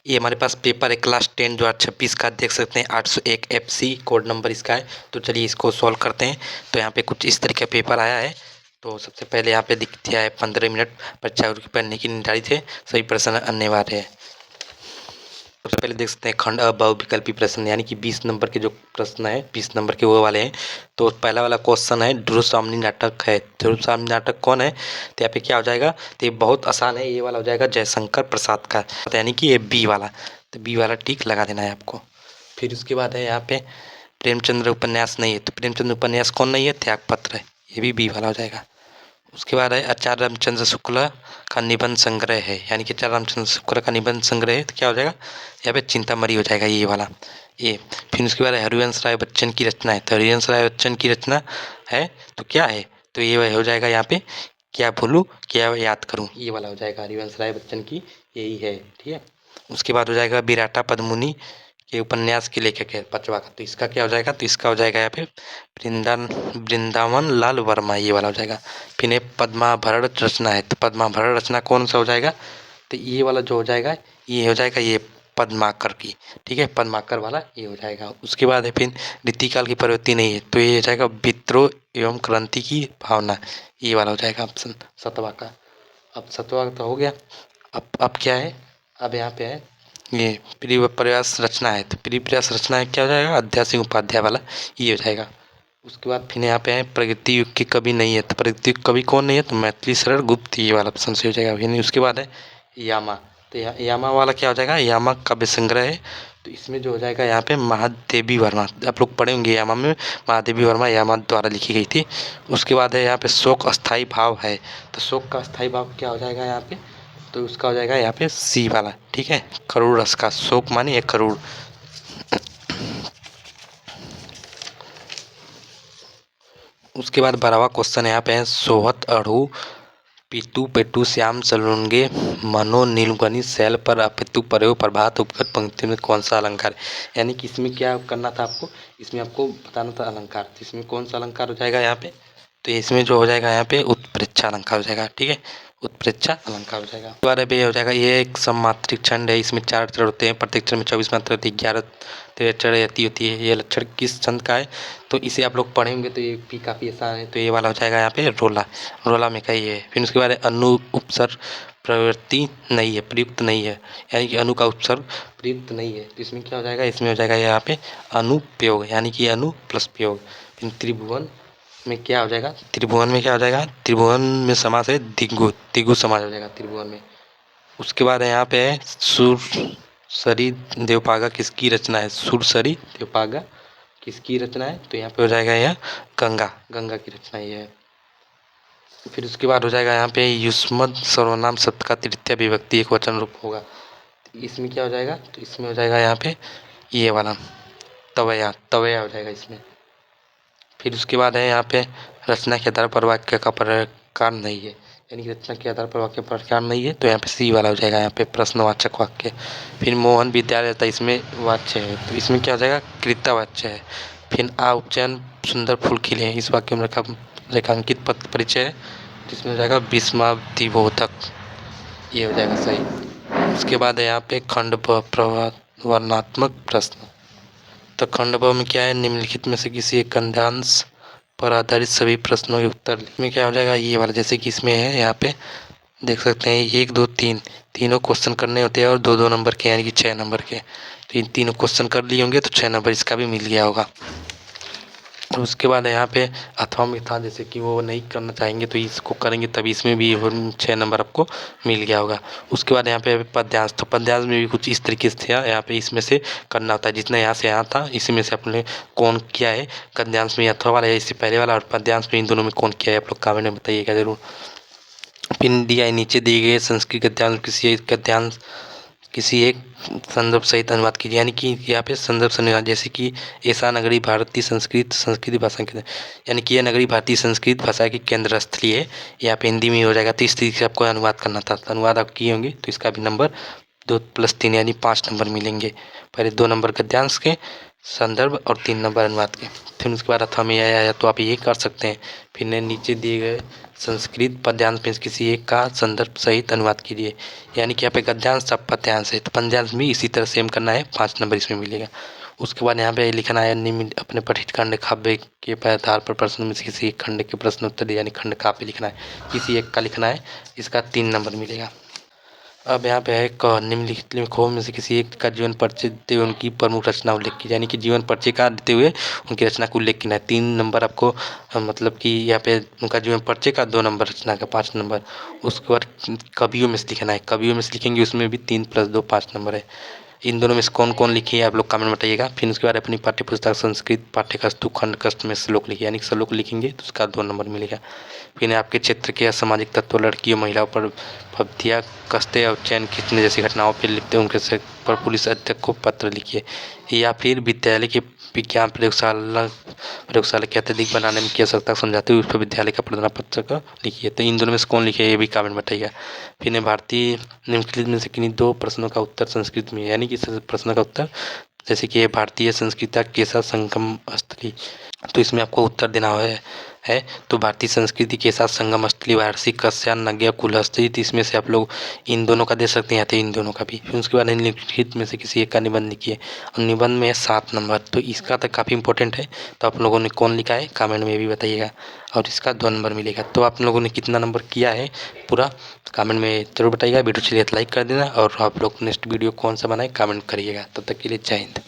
ये हमारे पास पेपर है क्लास 10 2026 का, देख सकते हैं 801 FC कोड नंबर इसका है। तो चलिए इसको सॉल्व करते हैं। तो यहाँ पे कुछ इस तरीके का पेपर आया है। तो सबसे पहले यहाँ पे दिख दिया है 15 मिनट बच्चा पढ़ने की निर्धारित है, सभी प्रश्न अनिवार्य है। सबसे पहले देख सकते हैं खंड बहुविकल्पी प्रश्न, यानी कि 20 नंबर के जो प्रश्न है 20 नंबर के वो वाले हैं। तो पहला वाला क्वेश्चन है ध्रुवसाम्नी नाटक है। ध्रुवसाम्नी नाटक कौन है? तो यहाँ पे क्या हो जाएगा, तो ये बहुत आसान है, ये वाला हो जाएगा जयशंकर प्रसाद का, यानी कि ये बी वाला। तो बी वाला टिक लगा देना है आपको। फिर उसके बाद है यहाँ पे प्रेमचंद्र उपन्यास नहीं है। तो प्रेमचंद्र उपन्यास कौन नहीं है? त्यागपत्र है, ये भी बी वाला हो जाएगा। उसके बाद है आचार्य रामचंद्र शुक्ला का निबंध संग्रह है, यानी कि आचार्य रामचंद्र शुक्ला का निबंध संग्रह है, तो क्या हो जाएगा यहाँ पे चिंतामणि हो जाएगा, ये वाला ये। फिर उसके बाद हरिवंश राय बच्चन की रचना है। तो हरिवंश राय बच्चन की रचना है तो क्या है? तो ये हो जाएगा यहाँ पे क्या भूलूं क्या याद करूं, ये वाला हो जाएगा हरिवंश राय बच्चन की, यही है, ठीक है। उसके बाद हो जाएगा विराटा पद्मिनी के उपन्यास के लेखक है पांचवा का। तो इसका क्या हो जाएगा? तो इसका हो जाएगा यहाँ पे वृंदावन लाल वर्मा, ये वाला हो जाएगा। फिर ये पद्माभरण रचना है। तो पद्माभरण रचना कौन सा हो जाएगा? तो ये वाला जो हो जाएगा ये हो जाएगा ये पद्माकर की, ठीक है, पद्माकर वाला ये हो जाएगा। उसके बाद है फिर रीतिकाल की प्रवृत्ति नहीं है। तो ये हो जाएगा विद्रोह एवं क्रांति की भावना, ये वाला हो जाएगा ऑप्शन सतवा का। अब सतवा तो हो गया। अब क्या है, अब यहाँ पे है ये प्रिय प्रयास रचना है। तो प्रिय प्रयास रचना है क्या हो जाएगा? अध्याय सिंह उपाध्याय वाला, ये हो जाएगा। उसके बाद फिर यहाँ पे है प्रगति युग के कवि नहीं है। तो प्रगति युग कवि कौन नहीं है? तो मैथिली शरण गुप्त, ये वाला ऑप्शन से हो जाएगा। फिर उसके बाद है यामा। तो यामा वाला क्या हो जाएगा? यामा काव्य संग्रह है। तो इसमें जो हो जाएगा यहाँ पे महादेवी वर्मा, आप लोग पढ़े होंगे यामा में, महादेवी वर्मा यामा द्वारा लिखी गई थी। उसके बाद है यहाँ पे शोक अस्थाई भाव है। तो शोक का अस्थाई भाव क्या हो जाएगा यहाँ पे? तो उसका हो जाएगा यहाँ पे सी वाला, ठीक है, करोड़ रस का, शोक माने 1 करोड़। उसके बाद 12वां क्वेश्चन यहाँ पे है सोहत अड़ू पीतू पेटू श्याम सलूनगे मनो नीलगनी शैल पर अपितु प्रयोग प्रभात उपगत पंक्ति में कौन सा अलंकार है? यानी कि इसमें क्या करना था आपको, इसमें आपको बताना था अलंकार। तो इसमें कौन सा अलंकार हो जाएगा यहाँ पे? तो इसमें जो हो जाएगा यहाँ पे उत्प्रेक्षा अलंकार हो जाएगा, ठीक है, उत्प्रेक्षा अलंकार हो जाएगा। दोबारा भी हो जाएगा ये एक सममात्रिक छंद है, इसमें 4 अक्षर होते हैं, प्रत्येक अक्षर में 24 मात्रा होती है, 11 अक्षर यति होती है। ये लक्षण किस छंद का है? तो इसे आप लोग पढ़ेंगे तो ये भी काफ़ी आसान है। तो ये वाला हो जाएगा यहाँ पे रोला, रोला में का ये है। फिर उसके बाद अनु उपसर्ग प्रवृत्ति नहीं है, प्रयुक्त नहीं है, यानी कि अनु का उपसर्ग प्रयुक्त नहीं है। तो इसमें क्या हो जाएगा? इसमें हो जाएगा यहाँ पे अनुप्रयोग, यानी कि अनु प्लस प्रयोग। फिर त्रिभुवन में क्या हो जाएगा? त्रिभुवन में क्या हो जाएगा? त्रिभुवन में समास है दिगु, दिगु समास हो जाएगा त्रिभुवन में। उसके बाद यहाँ पे है सुरसरी देवपागा किसकी रचना है? सुरसरी देवपागा किसकी रचना है? तो यहाँ पे हो जाएगा यह गंगा, गंगा की रचना ये है। फिर उसके बाद हो जाएगा यहाँ पे युष्मद सर्वनाम शब्द का तृतीय विभक्ति एक वचन रूप होगा। तो इसमें क्या हो जाएगा? तो इसमें हो जाएगा यहाँ पे ये वाला तवया, तवया हो जाएगा इसमें। फिर उसके बाद है यहाँ पे रचना के आधार पर वाक्य का प्रकार नहीं है, यानी कि रचना के आधार पर वाक्य प्रकार नहीं है। तो यहाँ पे सी वाला हो जाएगा यहाँ पे प्रश्नवाचक वाक्य। फिर मोहन विद्यालय था, इसमें वाच्य है। तो इसमें क्या हो जाएगा? कृतवाच्य है। फिर आ उपचयन सुंदर फूल खिले हैं, इस वाक्य में रेखांकित पद परिचय है, जिसमें हो जाएगा विस्मयादिबोधक, ये हो जाएगा सही। उसके बाद है यहाँ पे खंड वर्णनात्मक प्रश्न। तो खंड ब में क्या है? निम्नलिखित में से किसी एक गद्यांश पर आधारित सभी प्रश्नों के उत्तर में क्या हो जाएगा? ये वाला, जैसे कि इसमें है यहाँ पे देख सकते हैं 1 2 3 तीनों क्वेश्चन करने होते हैं और 2 नंबर के, यानी कि 6 नंबर के। तो इन तीनों क्वेश्चन कर लिए होंगे तो 6 नंबर इसका भी मिल गया होगा। और उसके बाद यहाँ पे अथवा में था, जैसे कि वो नहीं करना चाहेंगे तो इसको करेंगे तभी इसमें भी 6 नंबर आपको मिल गया होगा। उसके बाद यहाँ पे पद्यांश, तो पद्यांश में भी कुछ इस तरीके से था, यहाँ पे इसमें से करना होता है, जितना यहाँ से यहाँ था इसी में से अपने कौन किया है। गद्यांश में अथवा वाला है इससे पहले वाला, और पद्यांश में इन दोनों में कौन किया है, आप लोग कमेंट में बताइएगा जरूर। पिन दिया है नीचे दिए गए संस्कृत गद्यांश किसी एक संदर्भ सहित अनुवाद कीजिए, यानी कि यहाँ पे संदर्भ से अनुवाद, जैसे कि ऐसा नगरी भारतीय संस्कृत भाषा के, यानी कि यह नगरी भारतीय संस्कृत भाषा की केंद्र स्थली है, यहाँ पे हिंदी में हो जाएगा। तो इस तरीके से आपको अनुवाद करना था, तो अनुवाद आप किए होंगे तो इसका भी नंबर 2 + 3 यानी 5 नंबर मिलेंगे। पहले 2 नंबर गद्यांश के संदर्भ और 3 नंबर अनुवाद के। फिर उसके बाद अथवा में आया तो आप ये कर सकते हैं। फिर नीचे दिए गए संस्कृत पद्यांश में किसी एक का संदर्भ सहित अनुवाद कीजिए। यानी कि यहाँ पे गद्यांश और पद्यांश है, तो पद्यांश भी इसी तरह सेम करना है, 5 नंबर इसमें मिलेगा। उसके बाद यहाँ पे लिखना है निम्न अपने पठित खंड काव्य के आधार पर प्रश्न में से किसी एक खंड के प्रश्न उत्तर, यानी खंड काव्य लिखना है, किसी एक का लिखना है, इसका 3 नंबर मिलेगा। अब यहाँ पे है निम्नलिखित लेखकों में से किसी एक का जीवन परिचय देते हुए उनकी प्रमुख रचना उल्लेख की, यानी कि जीवन परिचय का देते हुए उनकी रचना को उल्लेख करना है। 3 नंबर आपको मतलब कि यहाँ पे उनका जीवन परिचय का 2 नंबर, रचना का 5 नंबर। उसके बाद कवियों में से लिखना है, कवियों में से लिखेंगे उसमें भी 3 + 2 5 नंबर है। इन दोनों में से कौन कौन लिखी है आप लोग कमेंट में बताइएगा। फिर उसके बाद अपनी पाठ्य पुस्तक संस्कृत पाठ्यकस्तु खंड कष्ट में श्लोक लिखिए, यानी श्लोक लिखेंगे तो उसका 2 नंबर मिलेगा। फिर आपके क्षेत्र के असामाजिक तत्व, लड़कियों महिलाओं पर फब्तियाँ कसते और चैन खींचने जैसी घटनाओं पर लिखते हैं, उनके से पर पुलिस अध्यक्ष को पत्र लिखिए। या फिर विद्यालय के विज्ञान प्रयोगशाला के अत्यधिक बनाने में की आवश्यकता समझाते हुए उस पर विद्यालय का प्रधान पत्र का लिखिए। तो इन दोनों में से कौन लिखे ये भी कमेंट बताइएगा। फिर भारतीय निम्नलिखित में से किन्हीं 2 प्रश्नों का उत्तर संस्कृत में, यानी कि प्रश्न का उत्तर जैसे कि भारतीय संस्कृति कैसा संगम स्थली, तो इसमें आपको उत्तर देना है। तो भारतीय संस्कृति के साथ संगम स्थली वार्षिक कश्यान नग्य कुलहस्ती, इसमें से आप लोग इन दोनों का दे सकते हैं, इन दोनों का भी। फिर उसके बाद निम्नलिखित में से किसी एक का निबंध लिखिए, और निबंध में 7 नंबर, तो इसका तो काफ़ी इंपॉर्टेंट है। तो आप लोगों ने कौन लिखा है कमेंट में भी बताइएगा, और इसका 2 नंबर मिलेगा। तो आप लोगों ने कितना नंबर किया है पूरा कमेंट में जरूर बताइएगा। वीडियो चलिए लाइक कर देना, और आप लोग नेक्स्ट वीडियो कौन सा बनाए कमेंट करिएगा। तब तक के लिए जय हिंद।